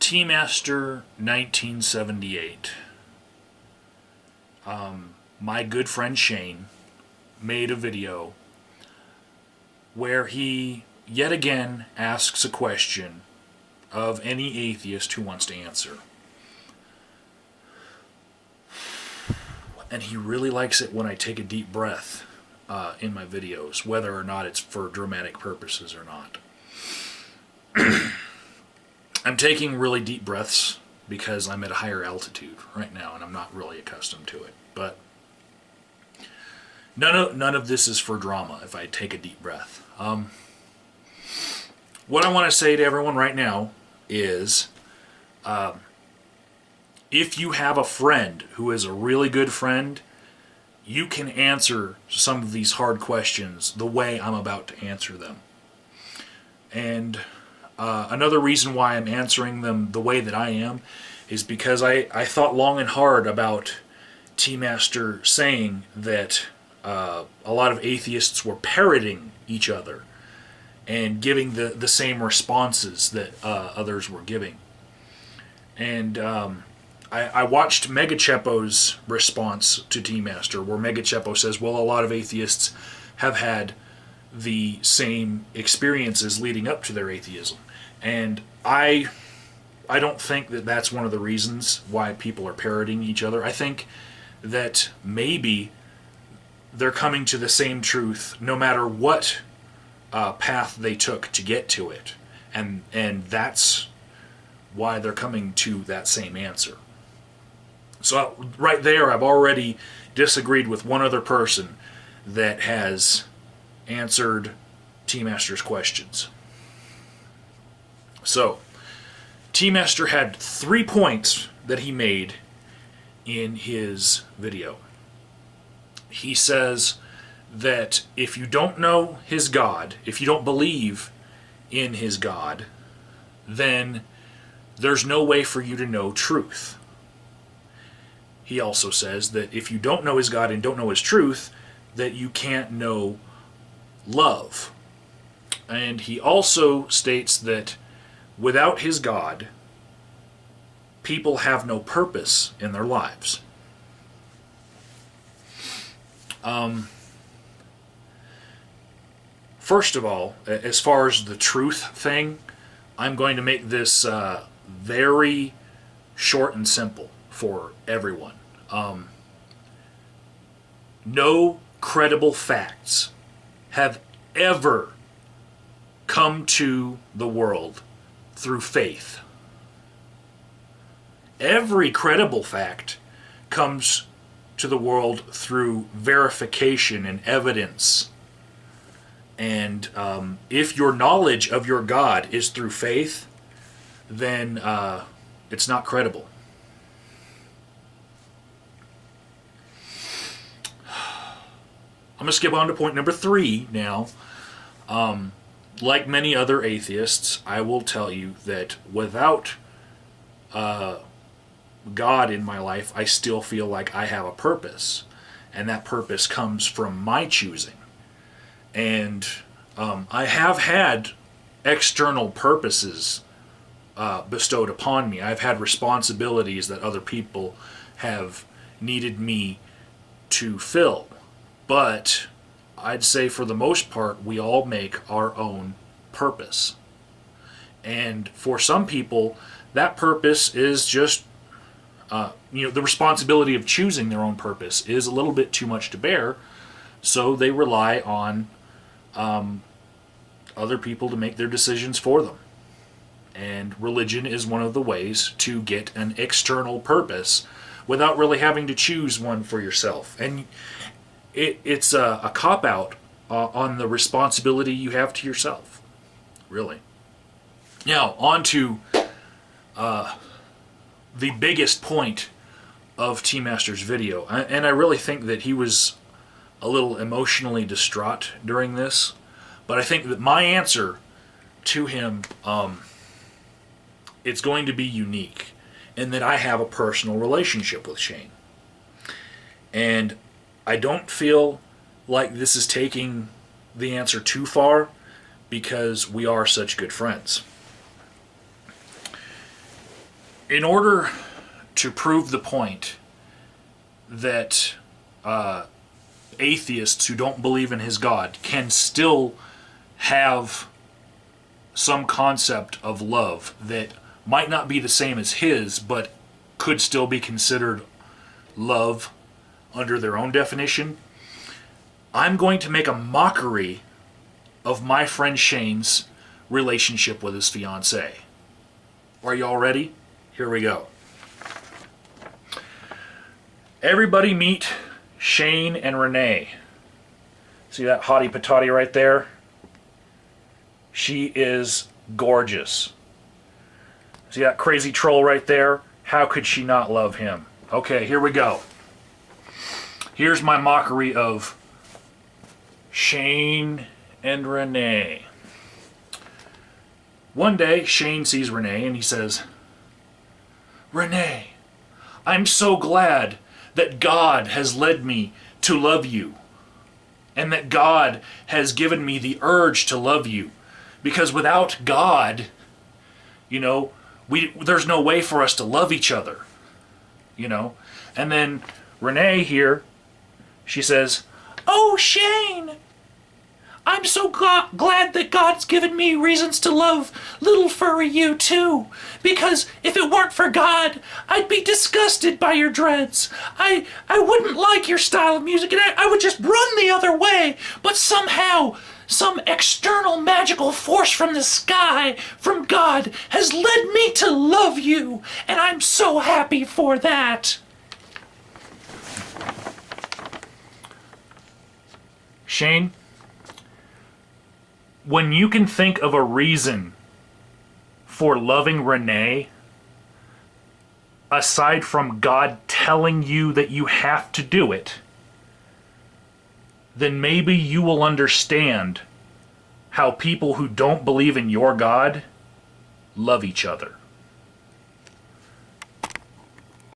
Teamaster1978. My good friend Shane made a video where he yet again asks a question of any atheist who wants to answer. And he really likes it when I take a deep breath in my videos, whether or not it's for dramatic purposes or not. I'm taking really deep breaths because I'm at a higher altitude right now and I'm not really accustomed to it. But none of this is for drama if I take a deep breath. What I want to say to everyone right now is if you have a friend who is a really good friend, you can answer some of these hard questions the way I'm about to answer them. And another reason why I'm answering them the way that I am is because I thought long and hard about Teamaster saying that a lot of atheists were parroting each other and giving the same responses that others were giving. And I watched Megachepo's response to Teamaster, where Megachepo says, well, a lot of atheists have had the same experiences leading up to their atheism. And I don't think that that's one of the reasons why people are parroting each other. I think that maybe they're coming to the same truth no matter what path they took to get to it. And that's why they're coming to that same answer. So right there, I've already disagreed with one other person that has answered Teamaster's questions. So, Teamaster had 3 points that he made in his video. He says that if you don't know his God, if you don't believe in his God, then there's no way for you to know truth. He also says that if you don't know his God and don't know his truth, that you can't know love. And he also states that without his God, people have no purpose in their lives. First of all, as far as the truth thing, I'm going to make this very short and simple for everyone. No credible facts have ever come to the world through faith. Every credible fact comes to the world through verification and evidence. And if your knowledge of your God is through faith, then it's not credible. I'm going to skip on to point number 3 now. Like many other atheists, I will tell you that without God in my life, I still feel like I have a purpose. And that purpose comes from my choosing. And I have had external purposes bestowed upon me. I've had responsibilities that other people have needed me to fill. But I'd say for the most part, we all make our own purpose. And for some people, that purpose is just, the responsibility of choosing their own purpose is a little bit too much to bear. So they rely on other people to make their decisions for them. And religion is one of the ways to get an external purpose without really having to choose one for yourself. And it's a cop-out on the responsibility you have to yourself, really. Now, on to the biggest point of Teamaster's video. And I really think that he was a little emotionally distraught during this. But I think that my answer to him, it's going to be unique in that I have a personal relationship with Shane. And I don't feel like this is taking the answer too far because we are such good friends. in order to prove the point that atheists who don't believe in his God can still have some concept of love that might not be the same as his, but could still be considered love under their own definition, I'm going to make a mockery of my friend Shane's relationship with his fiancée. Are you all ready? Here we go. Everybody meet Shane and Renee. See that hottie patati right there? She is gorgeous. See that crazy troll right there? How could she not love him? Okay, here we go. Here's my mockery of Shane and Renee. One day, Shane sees Renee and he says, "Renee, I'm so glad that God has led me to love you, and that God has given me the urge to love you, because without God, there's no way for us to love each other, And then Renee here, she says, "Oh, Shane, I'm so glad that God's given me reasons to love little furry you too. Because if it weren't for God, I'd be disgusted by your dreads. I wouldn't like your style of music, and I would just run the other way. But somehow, some external magical force from the sky, from God, has led me to love you, and I'm so happy for that." Shane, when you can think of a reason for loving Renee, aside from God telling you that you have to do it, then maybe you will understand how people who don't believe in your God love each other.